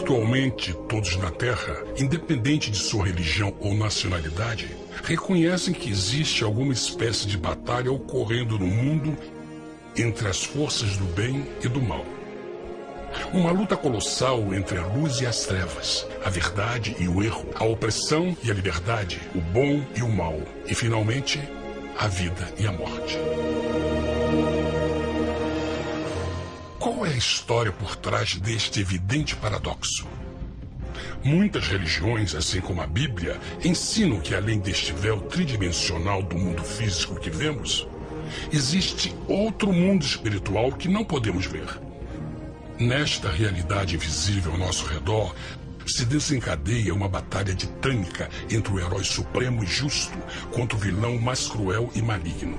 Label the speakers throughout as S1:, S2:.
S1: Virtualmente todos na Terra, independente de sua religião ou nacionalidade, reconhecem que existe alguma espécie de batalha ocorrendo no mundo entre as forças do bem e do mal. Uma luta colossal entre a luz e as trevas, a verdade e o erro, a opressão e a liberdade, o bom e o mal, e finalmente, a vida e a morte. Qual é a história por trás deste evidente paradoxo? Muitas religiões, assim como a Bíblia, ensinam que além deste véu tridimensional do mundo físico que vemos, existe outro mundo espiritual que não podemos ver. Nesta realidade invisível ao nosso redor, se desencadeia uma batalha titânica entre o herói supremo e justo contra o vilão mais cruel e maligno.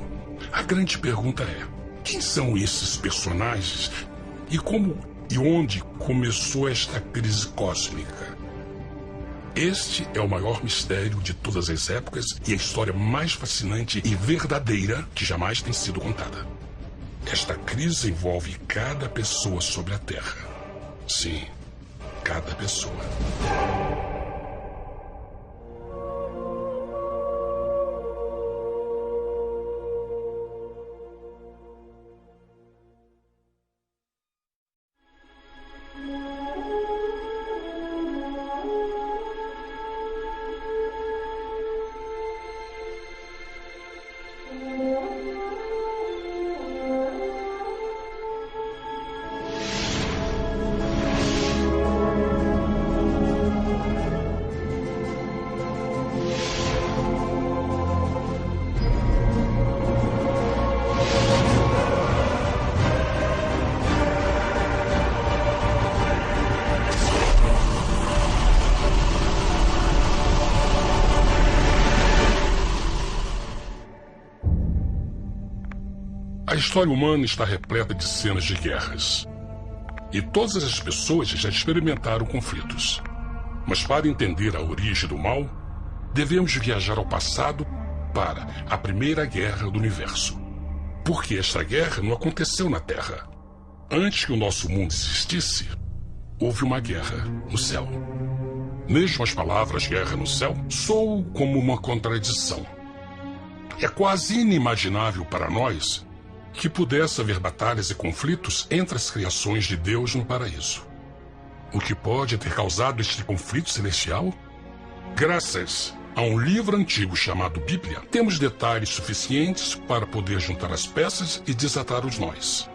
S1: A grande pergunta é: quem são esses personagens e como e onde começou esta crise cósmica? Este é o maior mistério de todas as épocas e a história mais fascinante e verdadeira que jamais tem sido contada. Esta crise envolve cada pessoa sobre a Terra. Sim, cada pessoa. A história humana está repleta de cenas de guerras. E todas as pessoas já experimentaram conflitos. Mas para entender a origem do mal, devemos viajar ao passado para a Primeira Guerra do Universo. Porque esta guerra não aconteceu na Terra. Antes que o nosso mundo existisse, houve uma guerra no céu. Mesmo as palavras guerra no céu soam como uma contradição. É quase inimaginável para nós que pudesse haver batalhas e conflitos entre as criações de Deus no paraíso. O que pode ter causado este conflito celestial? Graças a um livro antigo chamado Bíblia, temos detalhes suficientes para poder juntar as peças e desatar os nós.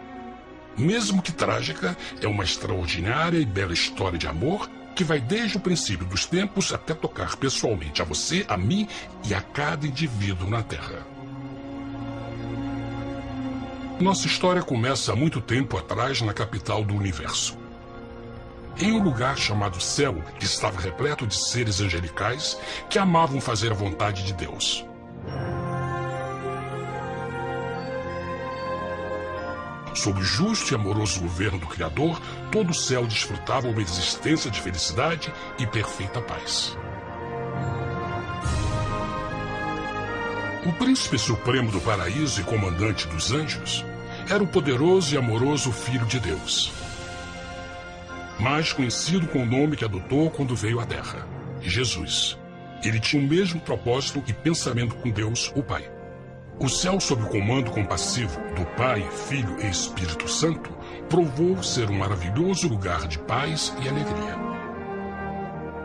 S1: Mesmo que trágica, é uma extraordinária e bela história de amor que vai desde o princípio dos tempos até tocar pessoalmente a você, a mim e a cada indivíduo na Terra. Nossa história começa há muito tempo atrás na capital do universo. Em um lugar chamado Céu, que estava repleto de seres angelicais que amavam fazer a vontade de Deus. Sob o justo e amoroso governo do Criador, todo o céu desfrutava uma existência de felicidade e perfeita paz. O príncipe supremo do paraíso e comandante dos anjos era o poderoso e amoroso Filho de Deus, mais conhecido com o nome que adotou quando veio à Terra, Jesus. Ele tinha o mesmo propósito e pensamento com Deus, o Pai. O céu, sob o comando compassivo do Pai, Filho e Espírito Santo, provou ser um maravilhoso lugar de paz e alegria.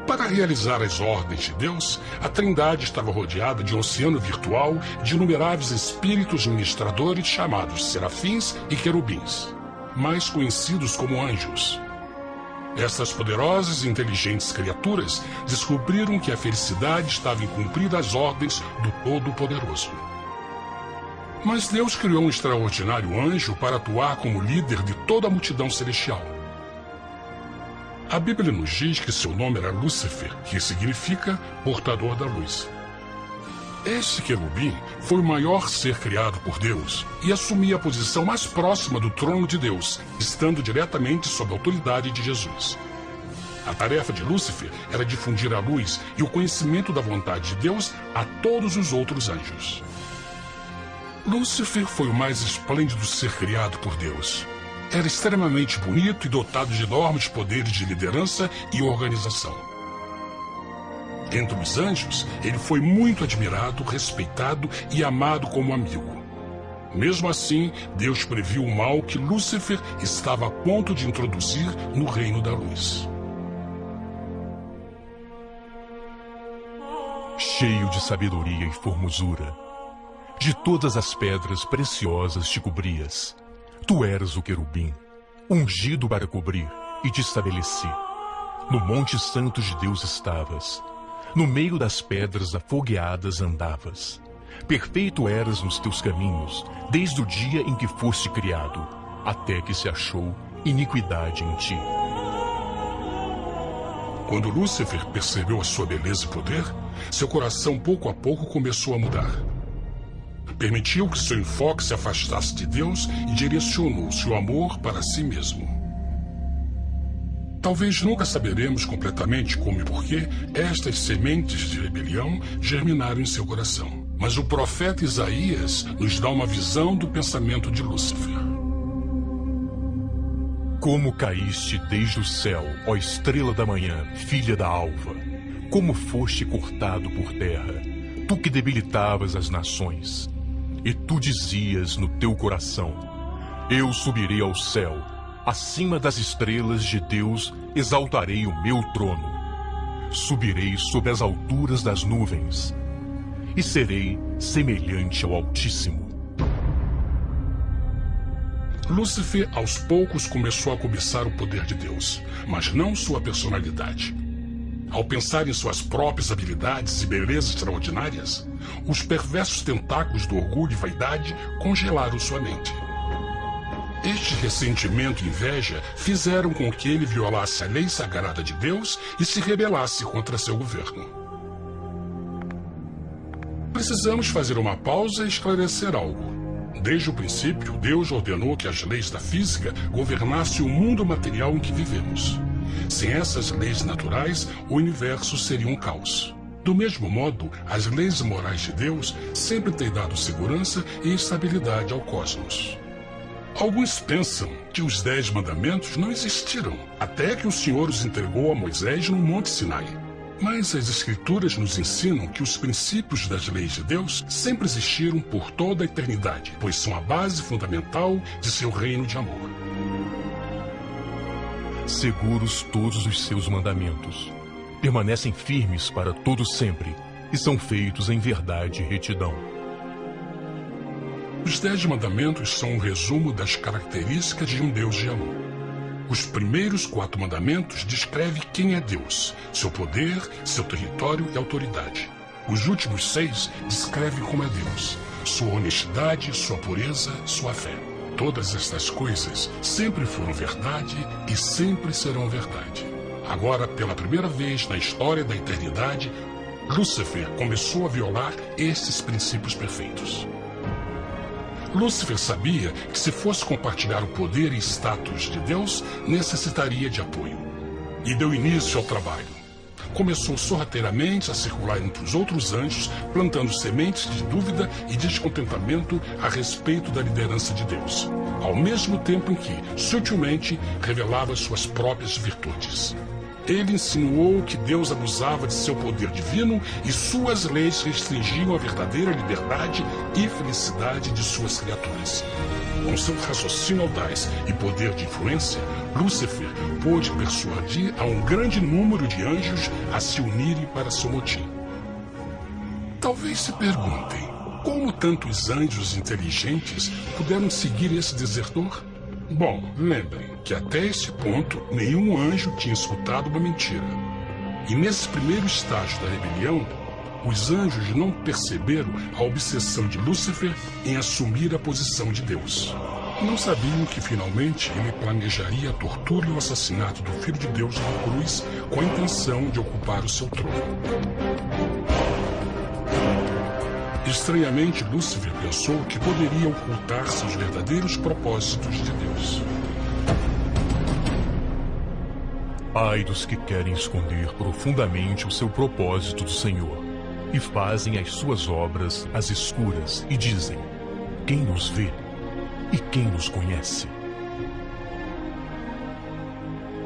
S1: Para realizar as ordens de Deus, a Trindade estava rodeada de um oceano virtual de inumeráveis espíritos ministradores chamados serafins e querubins, mais conhecidos como anjos. Essas poderosas e inteligentes criaturas descobriram que a felicidade estava em cumprir as ordens do Todo-Poderoso. Mas Deus criou um extraordinário anjo para atuar como líder de toda a multidão celestial. A Bíblia nos diz que seu nome era Lúcifer, que significa portador da luz. Este querubim foi o maior ser criado por Deus e assumia a posição mais próxima do trono de Deus, estando diretamente sob a autoridade de Jesus. A tarefa de Lúcifer era difundir a luz e o conhecimento da vontade de Deus a todos os outros anjos. Lúcifer foi o mais esplêndido ser criado por Deus. Era extremamente bonito e dotado de enormes poderes de liderança e organização. Entre os anjos, ele foi muito admirado, respeitado e amado como amigo. Mesmo assim, Deus previu o mal que Lúcifer estava a ponto de introduzir no reino da luz.
S2: Cheio de sabedoria e formosura, de todas as pedras preciosas te cobrias. Tu eras o querubim, ungido para cobrir, e te estabeleci. No monte santo de Deus estavas, no meio das pedras afogueadas andavas. Perfeito eras nos teus caminhos, desde o dia em que foste criado, até que se achou iniquidade em ti.
S1: Quando Lúcifer percebeu a sua beleza e poder, seu coração pouco a pouco começou a mudar. Permitiu que seu enfoque se afastasse de Deus e direcionou seu amor para si mesmo. Talvez nunca saberemos completamente como e porquê estas sementes de rebelião germinaram em seu coração. Mas o profeta Isaías nos dá uma visão do pensamento de Lúcifer.
S2: Como caíste desde o céu, ó estrela da manhã, filha da alva, como foste cortado por terra, tu que debilitavas as nações. E tu dizias no teu coração: eu subirei ao céu, acima das estrelas de Deus exaltarei o meu trono. Subirei sobre as alturas das nuvens, e serei semelhante ao Altíssimo.
S1: Lúcifer, aos poucos, começou a cobiçar o poder de Deus, mas não sua personalidade. Ao pensar em suas próprias habilidades e belezas extraordinárias, os perversos tentáculos do orgulho e vaidade congelaram sua mente. Este ressentimento e inveja fizeram com que ele violasse a lei sagrada de Deus e se rebelasse contra seu governo. Precisamos fazer uma pausa e esclarecer algo. Desde o princípio, Deus ordenou que as leis da física governassem o mundo material em que vivemos. Sem essas leis naturais, o universo seria um caos. Do mesmo modo, as leis morais de Deus sempre têm dado segurança e estabilidade ao cosmos. Alguns pensam que os 10 mandamentos não existiram, até que o Senhor os entregou a Moisés no Monte Sinai. Mas as Escrituras nos ensinam que os princípios das leis de Deus sempre existiram por toda a eternidade, pois são a base fundamental de seu reino de amor.
S2: Seguros todos os seus mandamentos, permanecem firmes para todo sempre e são feitos em verdade e retidão.
S1: Os 10 mandamentos são um resumo das características de um Deus de amor. Os primeiros 4 mandamentos descrevem quem é Deus, seu poder, seu território e autoridade. Os últimos 6 descrevem como é Deus, sua honestidade, sua pureza, sua fé. Todas estas coisas sempre foram verdade e sempre serão verdade. Agora, pela primeira vez na história da eternidade, Lúcifer começou a violar estes princípios perfeitos. Lúcifer sabia que se fosse compartilhar o poder e status de Deus, necessitaria de apoio. E deu início ao trabalho. Começou sorrateiramente a circular entre os outros anjos, plantando sementes de dúvida e descontentamento a respeito da liderança de Deus, ao mesmo tempo em que, sutilmente, revelava suas próprias virtudes. Ele insinuou que Deus abusava de seu poder divino e suas leis restringiam a verdadeira liberdade e felicidade de suas criaturas. Com seu raciocínio audaz e poder de influência, Lúcifer pôde persuadir a um grande número de anjos a se unirem para seu motim. Talvez se perguntem, como tantos anjos inteligentes puderam seguir esse desertor? Bom, lembrem que até esse ponto nenhum anjo tinha escutado uma mentira. E nesse primeiro estágio da rebelião, os anjos não perceberam a obsessão de Lúcifer em assumir a posição de Deus. Não sabiam que finalmente ele planejaria a tortura e o assassinato do Filho de Deus na cruz com a intenção de ocupar o seu trono. Estranhamente, Lúcifer pensou que poderia ocultar seus verdadeiros propósitos de Deus.
S2: Ai dos que querem esconder profundamente o seu propósito do Senhor e fazem as suas obras às escuras e dizem: quem nos vê e quem nos conhece?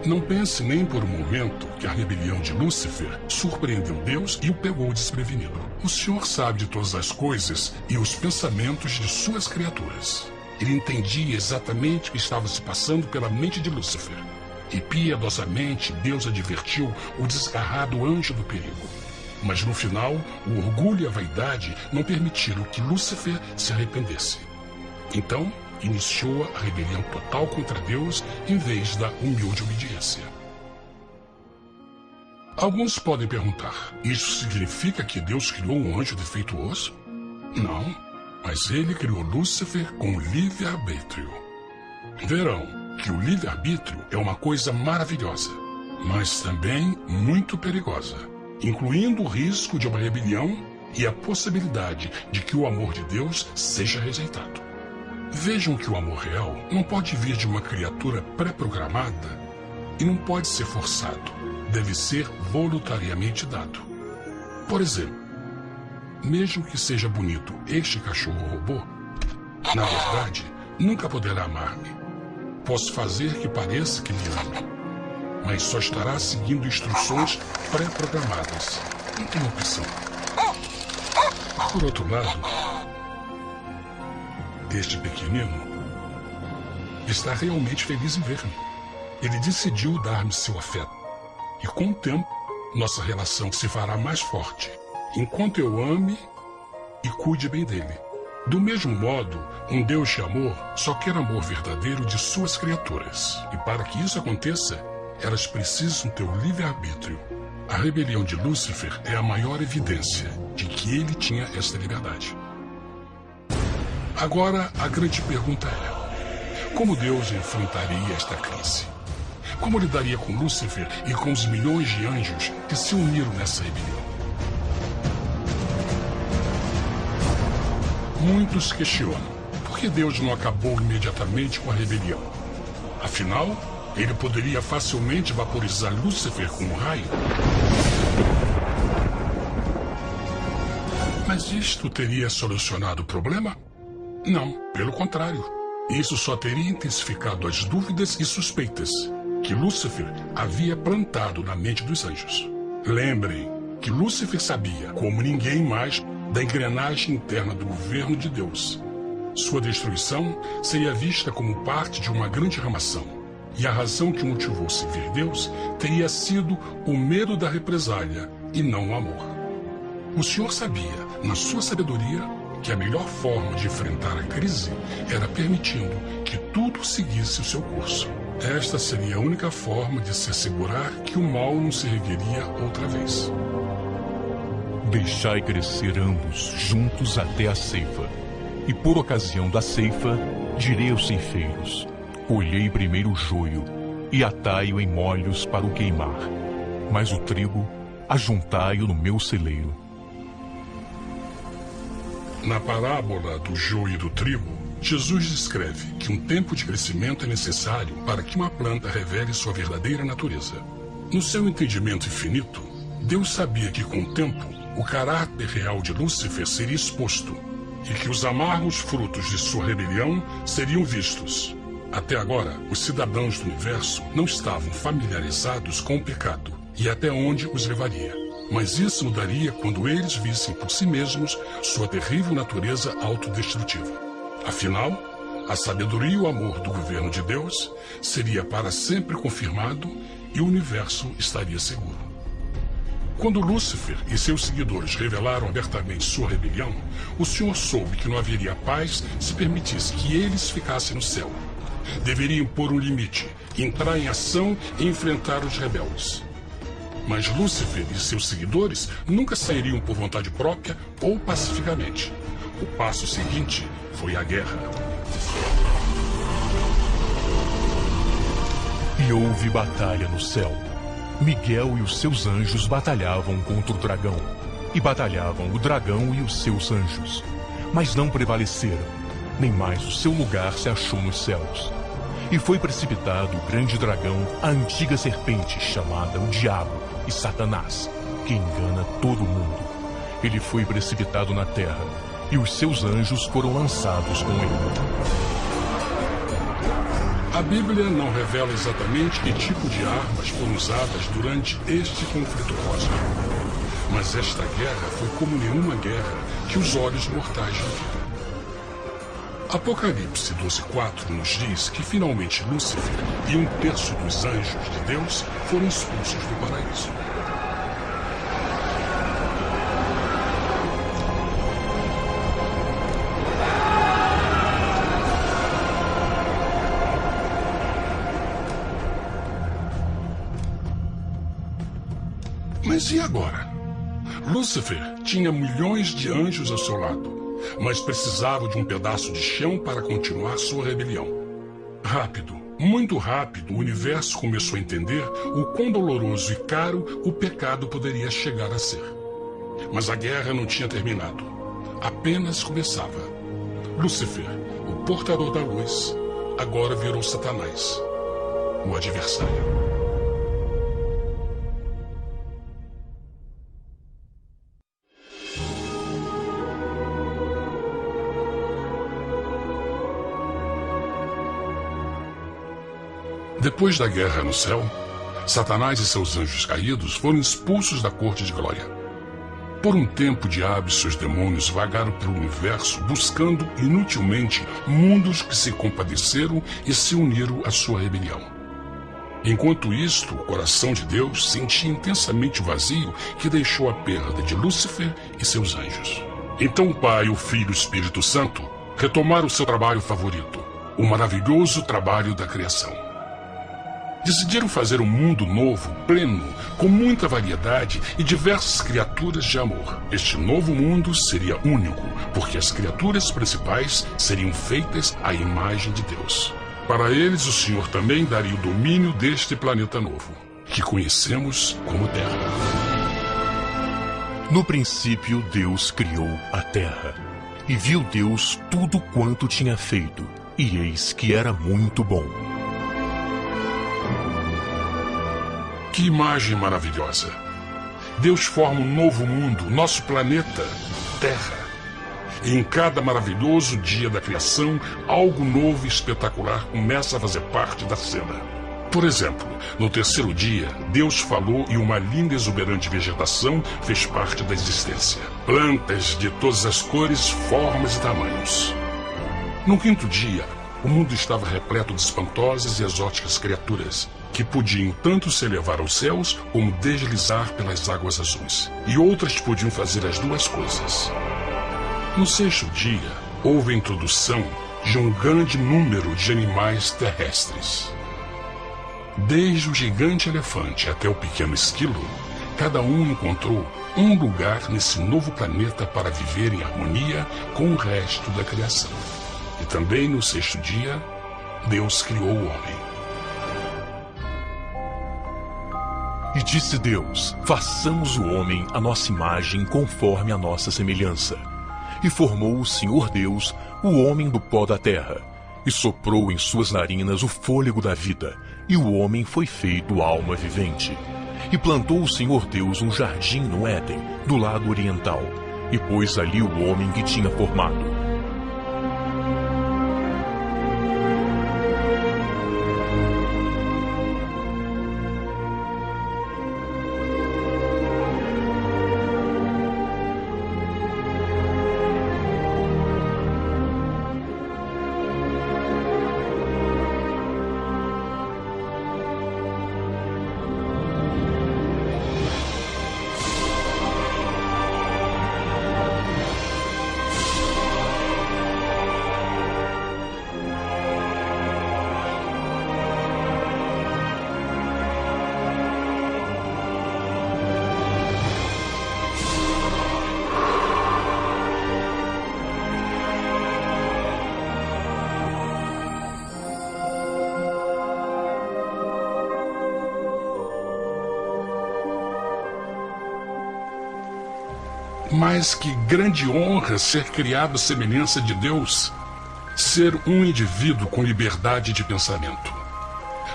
S1: Não pense nem por um momento que a rebelião de Lúcifer surpreendeu Deus e o pegou desprevenido. O Senhor sabe de todas as coisas e os pensamentos de suas criaturas. Ele entendia exatamente o que estava se passando pela mente de Lúcifer. E piedosamente Deus advertiu o desgarrado anjo do perigo. Mas no final, o orgulho e a vaidade não permitiram que Lúcifer se arrependesse. Então, iniciou a rebelião total contra Deus em vez da humilde obediência. Alguns podem perguntar, isso significa que Deus criou um anjo defeituoso? Não, mas ele criou Lúcifer com livre-arbítrio. Verão que o livre-arbítrio é uma coisa maravilhosa, mas também muito perigosa, incluindo o risco de uma rebelião e a possibilidade de que o amor de Deus seja rejeitado. Vejam que o amor real não pode vir de uma criatura pré-programada e não pode ser forçado, deve ser voluntariamente dado. Por exemplo, mesmo que seja bonito este cachorro robô, na verdade, nunca poderá amar-me. Posso fazer que pareça que me ama, mas só estará seguindo instruções pré-programadas. Não tem opção. Por outro lado, este pequenino está realmente feliz em ver-me. Ele decidiu dar-me seu afeto. E com o tempo, nossa relação se fará mais forte, enquanto eu ame e cuide bem dele. Do mesmo modo, um Deus de amor só quer amor verdadeiro de suas criaturas. E para que isso aconteça, elas precisam ter o livre-arbítrio. A rebelião de Lúcifer é a maior evidência de que ele tinha esta liberdade. Agora, a grande pergunta é: como Deus enfrentaria esta crise? Como lidaria com Lúcifer e com os milhões de anjos que se uniram nessa rebelião? Muitos questionam por que Deus não acabou imediatamente com a rebelião. Afinal, ele poderia facilmente vaporizar Lúcifer com um raio. Mas isto teria solucionado o problema? Não, pelo contrário. Isso só teria intensificado as dúvidas e suspeitas que Lúcifer havia plantado na mente dos anjos. Lembrem que Lúcifer sabia, como ninguém mais, da engrenagem interna do governo de Deus. Sua destruição seria vista como parte de uma grande ramação, e a razão que motivou servir Deus teria sido o medo da represália e não o amor. O Senhor sabia, na sua sabedoria, que a melhor forma de enfrentar a crise era permitindo que tudo seguisse o seu curso. Esta seria a única forma de se assegurar que o mal não se ergueria outra vez.
S2: Deixai crescer ambos juntos até a ceifa. E por ocasião da ceifa, direi aos ceifeiros: colhei primeiro o joio e atai-o em molhos para o queimar, mas o trigo ajuntai-o no meu celeiro.
S1: Na parábola do joio e do trigo, Jesus descreve que um tempo de crescimento é necessário para que uma planta revele sua verdadeira natureza. No seu entendimento infinito, Deus sabia que com o tempo, o caráter real de Lúcifer seria exposto e que os amargos frutos de sua rebelião seriam vistos. Até agora, os cidadãos do universo não estavam familiarizados com o pecado e até onde os levaria. Mas isso mudaria quando eles vissem por si mesmos sua terrível natureza autodestrutiva. Afinal, a sabedoria e o amor do governo de Deus seria para sempre confirmado e o universo estaria seguro. Quando Lúcifer e seus seguidores revelaram abertamente sua rebelião, o Senhor soube que não haveria paz se permitisse que eles ficassem no céu. Deveriam pôr um limite, entrar em ação e enfrentar os rebeldes. Mas Lúcifer e seus seguidores nunca sairiam por vontade própria ou pacificamente. O passo seguinte foi a guerra.
S2: E houve batalha no céu. Miguel e os seus anjos batalhavam contra o dragão. E batalhavam o dragão e os seus anjos. Mas não prevaleceram, nem mais o seu lugar se achou nos céus. E foi precipitado o grande dragão, a antiga serpente chamada o Diabo e Satanás, que engana todo mundo. Ele foi precipitado na terra, e os seus anjos foram lançados com ele.
S1: A Bíblia não revela exatamente que tipo de armas foram usadas durante este conflito cósmico. Mas esta guerra foi como nenhuma guerra que os olhos mortais já viram. Apocalipse 12:4 nos diz que finalmente Lúcifer e 1/3 dos anjos de Deus foram expulsos do paraíso. Mas e agora? Lúcifer tinha milhões de anjos ao seu lado, mas precisava de um pedaço de chão para continuar sua rebelião. Rápido, muito rápido, o universo começou a entender o quão doloroso e caro o pecado poderia chegar a ser. Mas a guerra não tinha terminado. Apenas começava. Lúcifer, o portador da luz, agora virou Satanás, o adversário. Depois da guerra no céu, Satanás e seus anjos caídos foram expulsos da corte de glória. Por um tempo, o diabo e seus demônios vagaram pelo universo buscando inutilmente mundos que se compadeceram e se uniram à sua rebelião. Enquanto isto, o coração de Deus sentia intensamente o vazio que deixou a perda de Lúcifer e seus anjos. Então o Pai, o Filho e o Espírito Santo retomaram seu trabalho favorito, o maravilhoso trabalho da criação. Decidiram fazer um mundo novo, pleno, com muita variedade e diversas criaturas de amor. Este novo mundo seria único, porque as criaturas principais seriam feitas à imagem de Deus. Para eles, o Senhor também daria o domínio deste planeta novo, que conhecemos como Terra.
S2: No princípio, Deus criou a terra. E viu Deus tudo quanto tinha feito, e eis que era muito bom.
S1: Que imagem maravilhosa! Deus forma um novo mundo, nosso planeta, Terra. E em cada maravilhoso dia da criação, algo novo e espetacular começa a fazer parte da cena. Por exemplo, no terceiro dia, Deus falou e uma linda e exuberante vegetação fez parte da existência. Plantas de todas as cores, formas e tamanhos. No quinto dia, o mundo estava repleto de espantosas e exóticas criaturas, que podiam tanto se elevar aos céus como deslizar pelas águas azuis. E outras podiam fazer as duas coisas. No sexto dia, houve a introdução de um grande número de animais terrestres. Desde o gigante elefante até o pequeno esquilo, cada um encontrou um lugar nesse novo planeta para viver em harmonia com o resto da criação. E também no sexto dia, Deus criou o homem.
S2: E disse Deus: façamos o homem à nossa imagem conforme a nossa semelhança. E formou o Senhor Deus o homem do pó da terra, e soprou em suas narinas o fôlego da vida, e o homem foi feito alma vivente. E plantou o Senhor Deus um jardim no Éden, do lado oriental, e pôs ali o homem que tinha formado.
S1: Mas que grande honra ser criado à semelhança de Deus, ser um indivíduo com liberdade de pensamento.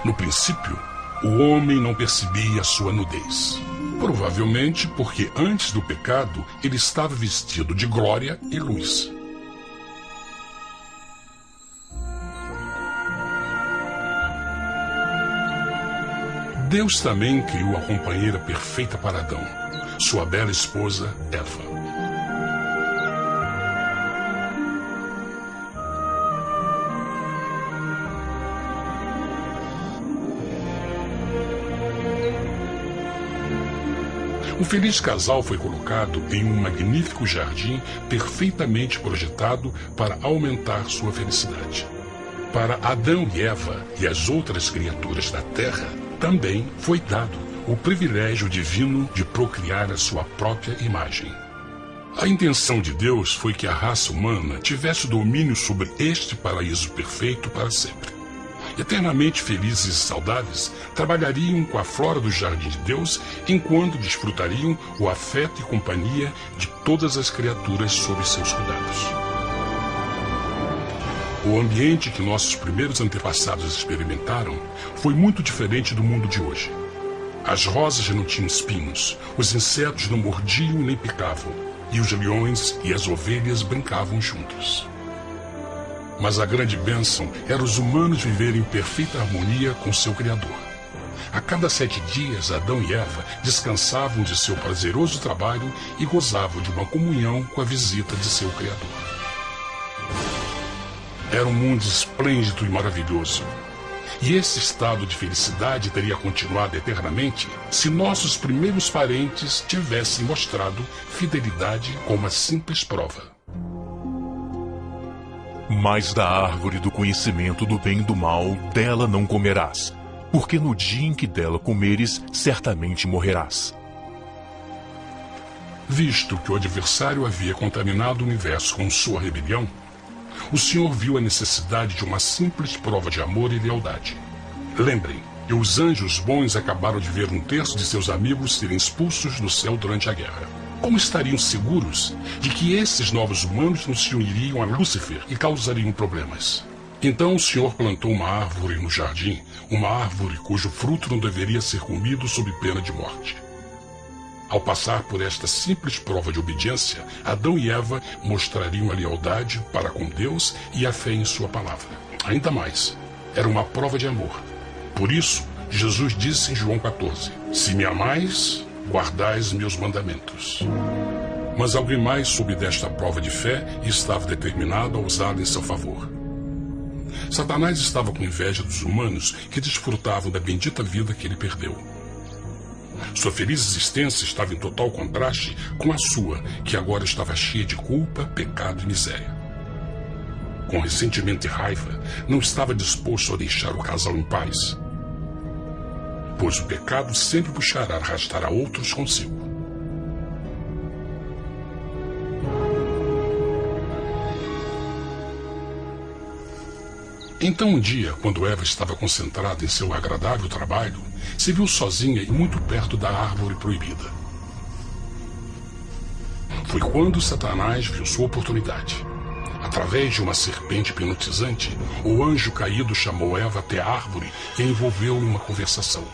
S1: No princípio, o homem não percebia sua nudez. Provavelmente porque antes do pecado ele estava vestido de glória e luz. Deus também criou a companheira perfeita para Adão, sua bela esposa, Eva. Um feliz casal foi colocado em um magnífico jardim perfeitamente projetado para aumentar sua felicidade. Para Adão e Eva e as outras criaturas da terra, também foi dado o privilégio divino de procriar a sua própria imagem. A intenção de Deus foi que a raça humana tivesse domínio sobre este paraíso perfeito para sempre. Eternamente felizes e saudáveis, trabalhariam com a flora do jardim de Deus enquanto desfrutariam o afeto e companhia de todas as criaturas sob seus cuidados. O ambiente que nossos primeiros antepassados experimentaram foi muito diferente do mundo de hoje. As rosas já não tinham espinhos, os insetos não mordiam nem picavam, e os leões e as ovelhas brincavam juntos. Mas a grande bênção era os humanos viverem em perfeita harmonia com seu Criador. A cada 7 dias, Adão e Eva descansavam de seu prazeroso trabalho e gozavam de uma comunhão com a visita de seu Criador. Era um mundo esplêndido e maravilhoso. E esse estado de felicidade teria continuado eternamente se nossos primeiros parentes tivessem mostrado fidelidade com uma simples prova.
S2: Mas da árvore do conhecimento do bem e do mal, dela não comerás, porque no dia em que dela comeres, certamente morrerás.
S1: Visto que o adversário havia contaminado o universo com sua rebelião, o Senhor viu a necessidade de uma simples prova de amor e lealdade. Lembrem que os anjos bons acabaram de ver 1/3 de seus amigos serem expulsos do céu durante a guerra. Como estariam seguros de que esses novos humanos não se uniriam a Lúcifer e causariam problemas? Então o Senhor plantou uma árvore no jardim, uma árvore cujo fruto não deveria ser comido sob pena de morte. Ao passar por esta simples prova de obediência, Adão e Eva mostrariam a lealdade para com Deus e a fé em sua palavra. Ainda mais, era uma prova de amor. Por isso, Jesus disse em João 14, "Se me amais, guardais meus mandamentos." Mas alguém mais soube desta prova de fé e estava determinado a usá-la em seu favor. Satanás estava com inveja dos humanos que desfrutavam da bendita vida que ele perdeu. Sua feliz existência estava em total contraste com a sua, que agora estava cheia de culpa, pecado e miséria. Com ressentimento e raiva, não estava disposto a deixar o casal em paz, pois o pecado sempre buscará arrastar a outros consigo. Então um dia, quando Eva estava concentrada em seu agradável trabalho, se viu sozinha e muito perto da árvore proibida. Foi quando Satanás viu sua oportunidade. Através de uma serpente hipnotizante, o anjo caído chamou Eva até a árvore e a envolveu em uma conversação.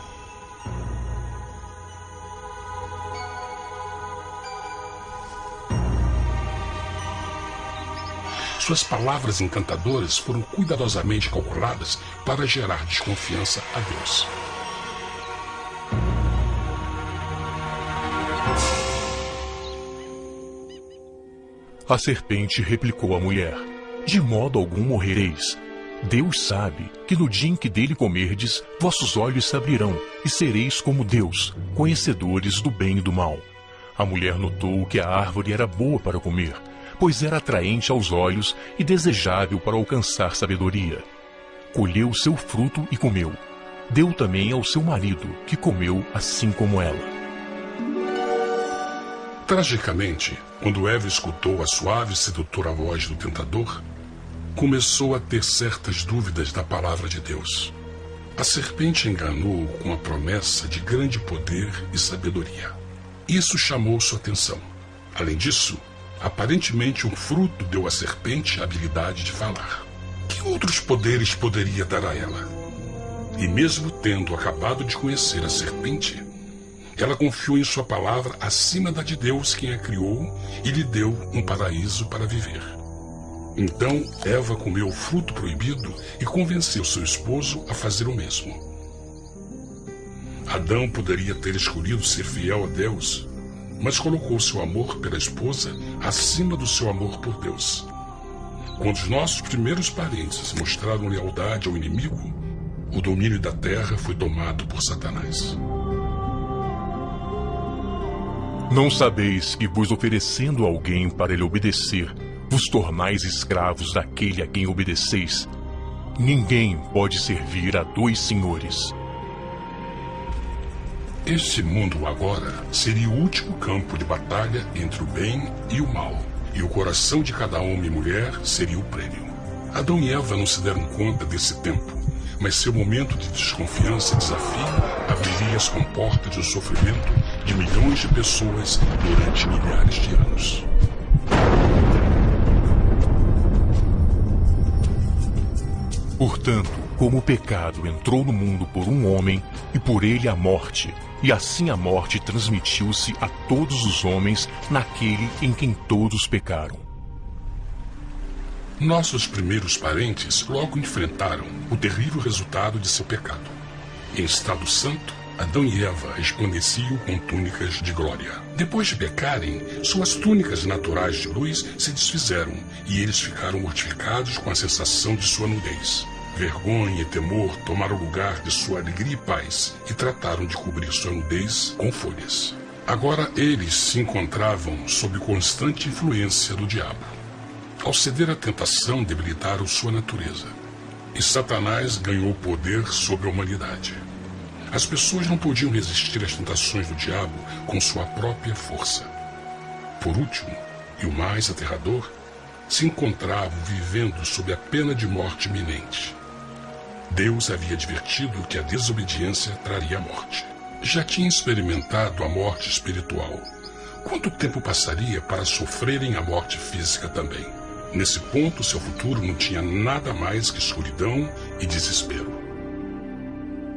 S1: Suas palavras encantadoras foram cuidadosamente calculadas para gerar desconfiança a Deus.
S2: A serpente replicou à mulher: "De modo algum morrereis. Deus sabe que no dia em que dele comerdes, vossos olhos se abrirão, e sereis como Deus, conhecedores do bem e do mal." A mulher notou que a árvore era boa para comer, pois era atraente aos olhos e desejável para alcançar sabedoria. Colheu o seu fruto e comeu. Deu também ao seu marido, que comeu assim como ela.
S1: Tragicamente, quando Eva escutou a suave e sedutora voz do tentador, começou a ter certas dúvidas da palavra de Deus. A serpente enganou com a promessa de grande poder e sabedoria. Isso chamou sua atenção. Além disso, aparentemente um fruto deu à serpente a habilidade de falar. Que outros poderes poderia dar a ela? E mesmo tendo acabado de conhecer a serpente, ela confiou em sua palavra acima da de Deus, quem a criou, e lhe deu um paraíso para viver. Então Eva comeu o fruto proibido e convenceu seu esposo a fazer o mesmo. Adão poderia ter escolhido ser fiel a Deus, mas colocou seu amor pela esposa acima do seu amor por Deus. Quando os nossos primeiros parentes mostraram lealdade ao inimigo, o domínio da terra foi tomado por Satanás.
S2: Não sabeis que vos oferecendo alguém para ele obedecer, vos tornais escravos daquele a quem obedeceis? Ninguém pode servir a dois senhores.
S1: Este mundo agora seria o último campo de batalha entre o bem e o mal, e o coração de cada homem e mulher seria o prêmio. Adão e Eva não se deram conta desse tempo, mas seu momento de desconfiança e desafio abriria as comportas do sofrimento de milhões de pessoas durante milhares de anos.
S2: Portanto, como o pecado entrou no mundo por um homem, e por ele a morte, e assim a morte transmitiu-se a todos os homens naquele em quem todos pecaram.
S1: Nossos primeiros parentes logo enfrentaram o terrível resultado de seu pecado. Em estado santo, Adão e Eva resplandeciam com túnicas de glória. Depois de pecarem, suas túnicas naturais de luz se desfizeram e eles ficaram mortificados com a sensação de sua nudez. Vergonha e temor tomaram lugar de sua alegria e paz e trataram de cobrir sua nudez com folhas. Agora eles se encontravam sob constante influência do diabo. Ao ceder à tentação, debilitaram sua natureza. E Satanás ganhou poder sobre a humanidade. As pessoas não podiam resistir às tentações do diabo com sua própria força. Por último, e o mais aterrador, se encontravam vivendo sob a pena de morte iminente. Deus havia advertido que a desobediência traria a morte. Já tinha experimentado a morte espiritual. Quanto tempo passaria para sofrerem a morte física também? Nesse ponto, seu futuro não tinha nada mais que escuridão e desespero.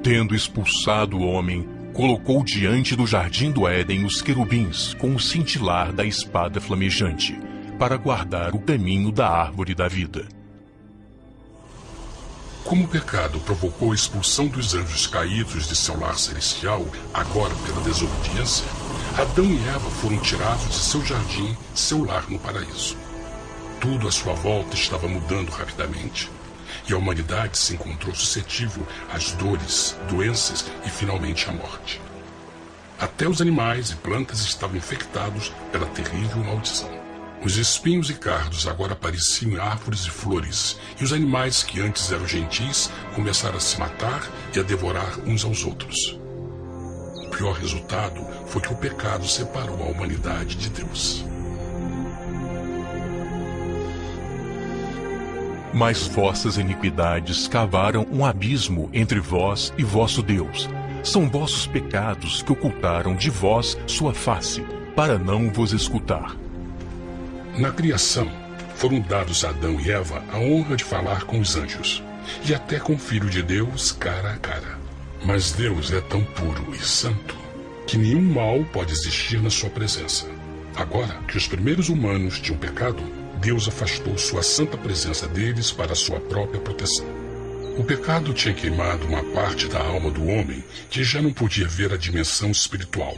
S2: Tendo expulsado o homem, colocou diante do jardim do Éden os querubins com o cintilar da espada flamejante, para guardar o caminho da árvore da vida.
S1: Como o pecado provocou a expulsão dos anjos caídos de seu lar celestial, agora pela desobediência, Adão e Eva foram tirados de seu jardim, seu lar no paraíso. Tudo à sua volta estava mudando rapidamente, e a humanidade se encontrou suscetível às dores, doenças e finalmente à morte. Até os animais e plantas estavam infectados pela terrível maldição. Os espinhos e cardos agora apareciam em árvores e flores, e os animais que antes eram gentis começaram a se matar e a devorar uns aos outros. O pior resultado foi que o pecado separou a humanidade de Deus.
S2: Mas vossas iniquidades cavaram um abismo entre vós e vosso Deus. São vossos pecados que ocultaram de vós sua face, para não vos escutar.
S1: Na criação, foram dados a Adão e Eva a honra de falar com os anjos, e até com o Filho de Deus cara a cara. Mas Deus é tão puro e santo que nenhum mal pode existir na sua presença. Agora que os primeiros humanos tinham pecado, Deus afastou sua santa presença deles para sua própria proteção. O pecado tinha queimado uma parte da alma do homem que já não podia ver a dimensão espiritual.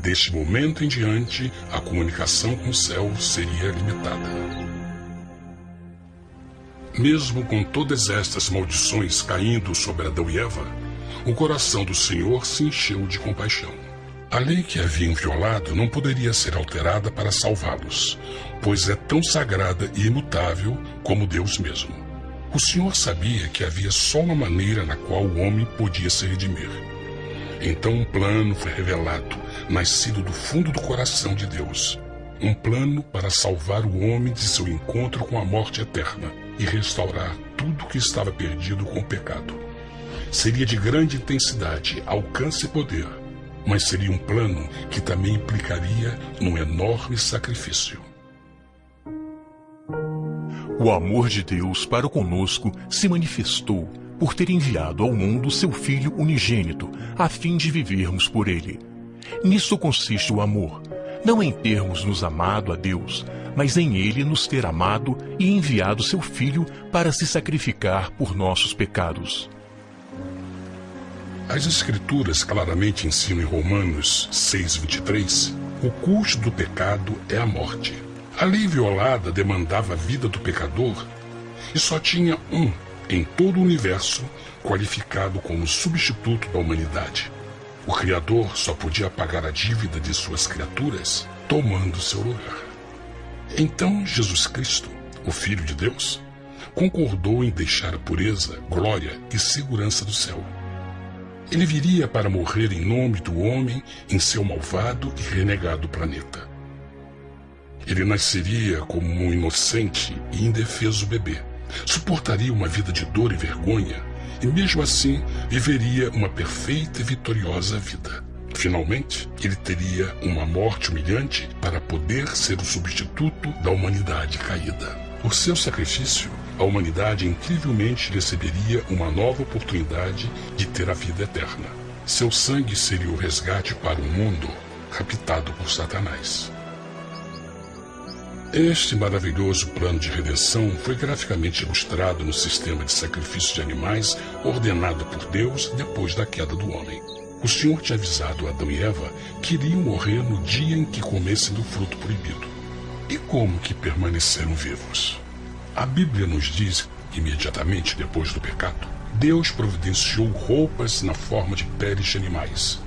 S1: Deste momento em diante, a comunicação com o céu seria limitada. Mesmo com todas estas maldições caindo sobre Adão e Eva, o coração do Senhor se encheu de compaixão. A lei que haviam violado não poderia ser alterada para salvá-los, pois é tão sagrada e imutável como Deus mesmo. O Senhor sabia que havia só uma maneira na qual o homem podia se redimir. Então um plano foi revelado, nascido do fundo do coração de Deus. Um plano para salvar o homem de seu encontro com a morte eterna e restaurar tudo que estava perdido com o pecado. Seria de grande intensidade, alcance e poder, mas seria um plano que também implicaria num enorme sacrifício.
S2: O amor de Deus para conosco se manifestou por ter enviado ao mundo seu Filho unigênito, a fim de vivermos por ele. Nisso consiste o amor, não em termos nos amado a Deus, mas em ele nos ter amado e enviado seu Filho para se sacrificar por nossos pecados.
S1: As Escrituras claramente ensinam em Romanos 6:23, o custo do pecado é a morte. A lei violada demandava a vida do pecador e só tinha um em todo o universo qualificado como substituto da humanidade. O Criador só podia pagar a dívida de suas criaturas tomando seu lugar. Então Jesus Cristo, o Filho de Deus, concordou em deixar a pureza, glória e segurança do céu. Ele viria para morrer em nome do homem em seu malvado e renegado planeta. Ele nasceria como um inocente e indefeso bebê, suportaria uma vida de dor e vergonha e mesmo assim viveria uma perfeita e vitoriosa vida. Finalmente, ele teria uma morte humilhante para poder ser o substituto da humanidade caída. Por seu sacrifício, a humanidade incrivelmente receberia uma nova oportunidade de ter a vida eterna. Seu sangue seria o resgate para um mundo raptado por Satanás. Este maravilhoso plano de redenção foi graficamente ilustrado no sistema de sacrifício de animais ordenado por Deus depois da queda do homem. O Senhor tinha avisado Adão e Eva que iriam morrer no dia em que comessem do fruto proibido. E como que permaneceram vivos? A Bíblia nos diz que imediatamente depois do pecado, Deus providenciou roupas na forma de peles de animais.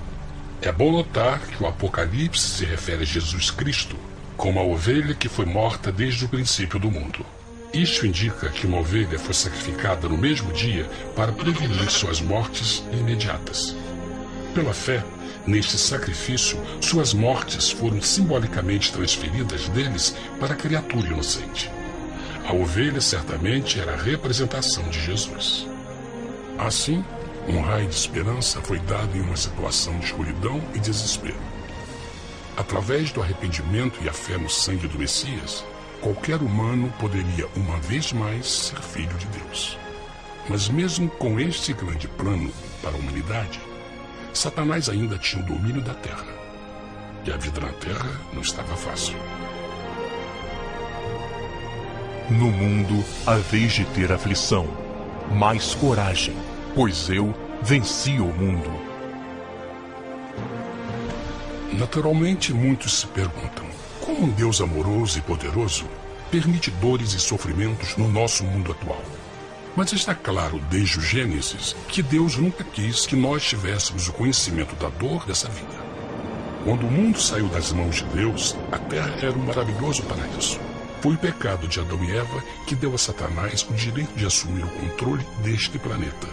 S1: É bom notar que o Apocalipse se refere a Jesus Cristo como a ovelha que foi morta desde o princípio do mundo. Isto indica que uma ovelha foi sacrificada no mesmo dia para prevenir suas mortes imediatas. Pela fé, neste sacrifício, suas mortes foram simbolicamente transferidas deles para a criatura inocente. A ovelha certamente era a representação de Jesus. Assim, um raio de esperança foi dado em uma situação de escuridão e desespero. Através do arrependimento e a fé no sangue do Messias, qualquer humano poderia uma vez mais ser filho de Deus. Mas mesmo com este grande plano para a humanidade, Satanás ainda tinha o domínio da terra. E a vida na terra não estava fácil.
S2: No mundo haveis de ter aflição, mas coragem, pois eu venci o mundo.
S1: Naturalmente, muitos se perguntam, como um Deus amoroso e poderoso permite dores e sofrimentos no nosso mundo atual? Mas está claro desde o Gênesis que Deus nunca quis que nós tivéssemos o conhecimento da dor dessa vida. Quando o mundo saiu das mãos de Deus, a terra era um maravilhoso paraíso. Foi o pecado de Adão e Eva que deu a Satanás o direito de assumir o controle deste planeta.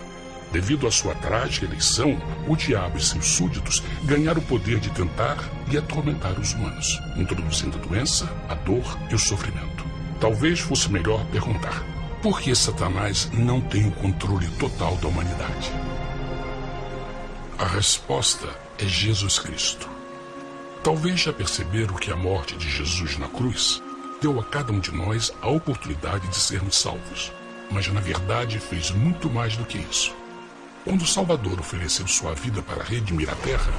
S1: Devido à sua trágica eleição, o diabo e seus súditos ganharam o poder de tentar e atormentar os humanos, introduzindo a doença, a dor e o sofrimento. Talvez fosse melhor perguntar: por que Satanás não tem o controle total da humanidade? A resposta é Jesus Cristo. Talvez já perceberam que a morte de Jesus na cruz deu a cada um de nós a oportunidade de sermos salvos, mas na verdade fez muito mais do que isso. Quando o Salvador ofereceu sua vida para redimir a terra,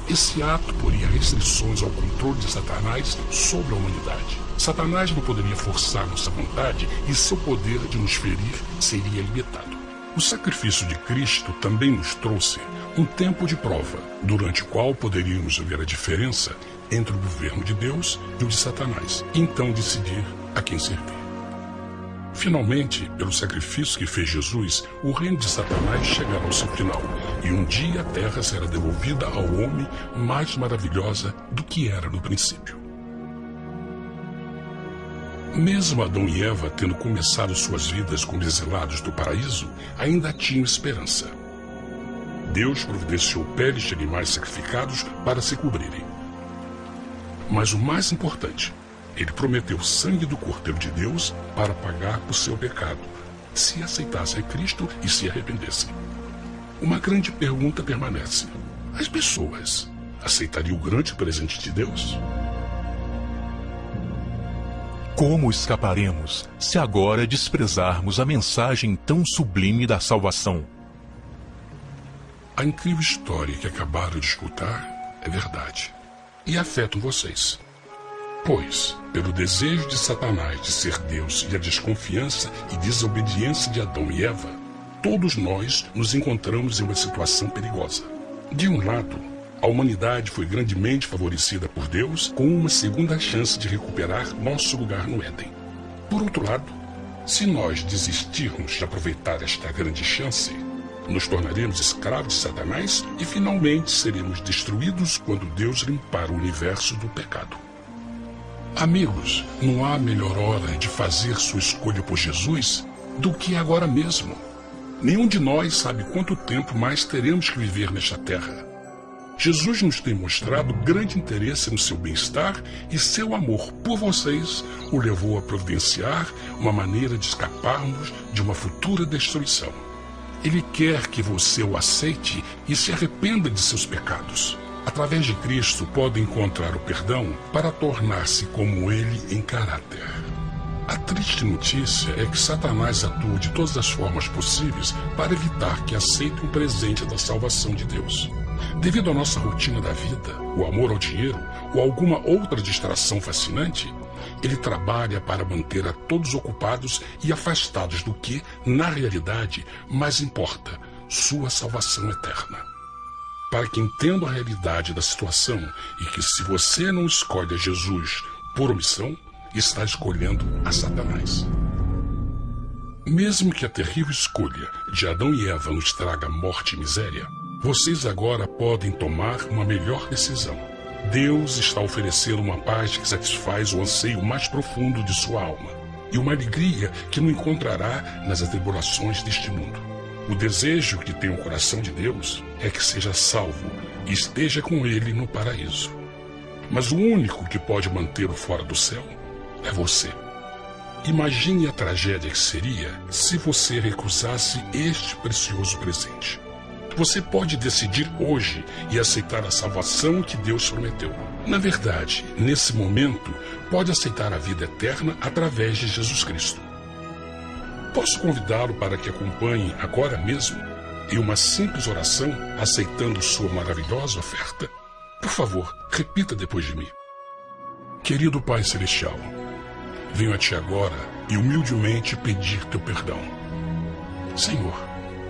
S1: esse ato poria restrições ao controle de Satanás sobre a humanidade. Satanás não poderia forçar nossa vontade e seu poder de nos ferir seria limitado. O sacrifício de Cristo também nos trouxe um tempo de prova, durante o qual poderíamos ver a diferença entre o governo de Deus e o de Satanás, e então decidir a quem servir. Finalmente, pelo sacrifício que fez Jesus, o reino de Satanás chegará ao seu final, e um dia a terra será devolvida ao homem mais maravilhosa do que era no princípio. Mesmo Adão e Eva tendo começado suas vidas como exilados do paraíso, ainda tinham esperança. Deus providenciou peles de animais sacrificados para se cobrirem. Mas o mais importante, ele prometeu o sangue do Cordeiro de Deus para pagar por seu pecado, se aceitassem a Cristo e se arrependessem. Uma grande pergunta permanece: as pessoas aceitariam o grande presente de Deus?
S2: Como escaparemos se agora desprezarmos a mensagem tão sublime da salvação?
S1: A incrível história que acabaram de escutar é verdade e afeta vocês. Pois, pelo desejo de Satanás de ser Deus e a desconfiança e desobediência de Adão e Eva, todos nós nos encontramos em uma situação perigosa. De um lado, a humanidade foi grandemente favorecida por Deus com uma segunda chance de recuperar nosso lugar no Éden. Por outro lado, se nós desistirmos de aproveitar esta grande chance, nos tornaremos escravos de Satanás e finalmente seremos destruídos quando Deus limpar o universo do pecado. Amigos, não há melhor hora de fazer sua escolha por Jesus do que agora mesmo. Nenhum de nós sabe quanto tempo mais teremos que viver nesta terra. Jesus nos tem mostrado grande interesse no seu bem-estar e seu amor por vocês o levou a providenciar uma maneira de escaparmos de uma futura destruição. Ele quer que você o aceite e se arrependa de seus pecados. Através de Cristo, pode encontrar o perdão para tornar-se como Ele em caráter. A triste notícia é que Satanás atua de todas as formas possíveis para evitar que aceite o presente da salvação de Deus. Devido à nossa rotina da vida, o amor ao dinheiro ou alguma outra distração fascinante, ele trabalha para manter a todos ocupados e afastados do que, na realidade, mais importa, sua salvação eterna. Para que entendam a realidade da situação e que se você não escolhe a Jesus por omissão, está escolhendo a Satanás. Mesmo que a terrível escolha de Adão e Eva nos traga morte e miséria, vocês agora podem tomar uma melhor decisão. Deus está oferecendo uma paz que satisfaz o anseio mais profundo de sua alma e uma alegria que não encontrará nas atribulações deste mundo. O desejo que tem o coração de Deus é que seja salvo e esteja com Ele no paraíso. Mas o único que pode mantê-lo fora do céu é você. Imagine a tragédia que seria se você recusasse este precioso presente. Você pode decidir hoje e aceitar a salvação que Deus prometeu. Na verdade, nesse momento, pode aceitar a vida eterna através de Jesus Cristo. Posso convidá-lo para que acompanhe agora mesmo em uma simples oração, aceitando sua maravilhosa oferta? Por favor, repita depois de mim. Querido Pai Celestial, venho a Ti agora e humildemente pedir Teu perdão. Senhor,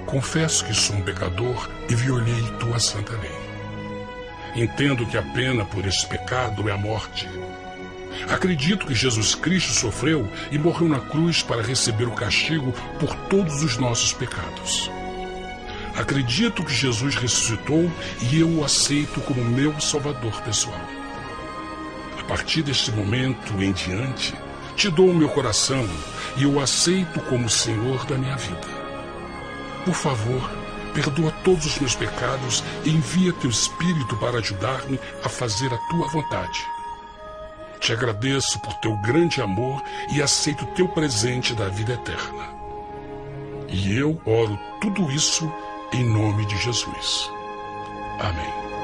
S1: confesso que sou um pecador e violei Tua santa lei. Entendo que a pena por esse pecado é a morte. Acredito que Jesus Cristo sofreu e morreu na cruz para receber o castigo por todos os nossos pecados. Acredito que Jesus ressuscitou e eu o aceito como meu Salvador pessoal. A partir deste momento em diante, Te dou o meu coração e o aceito como Senhor da minha vida. Por favor, perdoa todos os meus pecados e envia Teu Espírito para ajudar-me a fazer a Tua vontade. Te agradeço por Teu grande amor e aceito Teu presente da vida eterna. E eu oro tudo isso em nome de Jesus. Amém.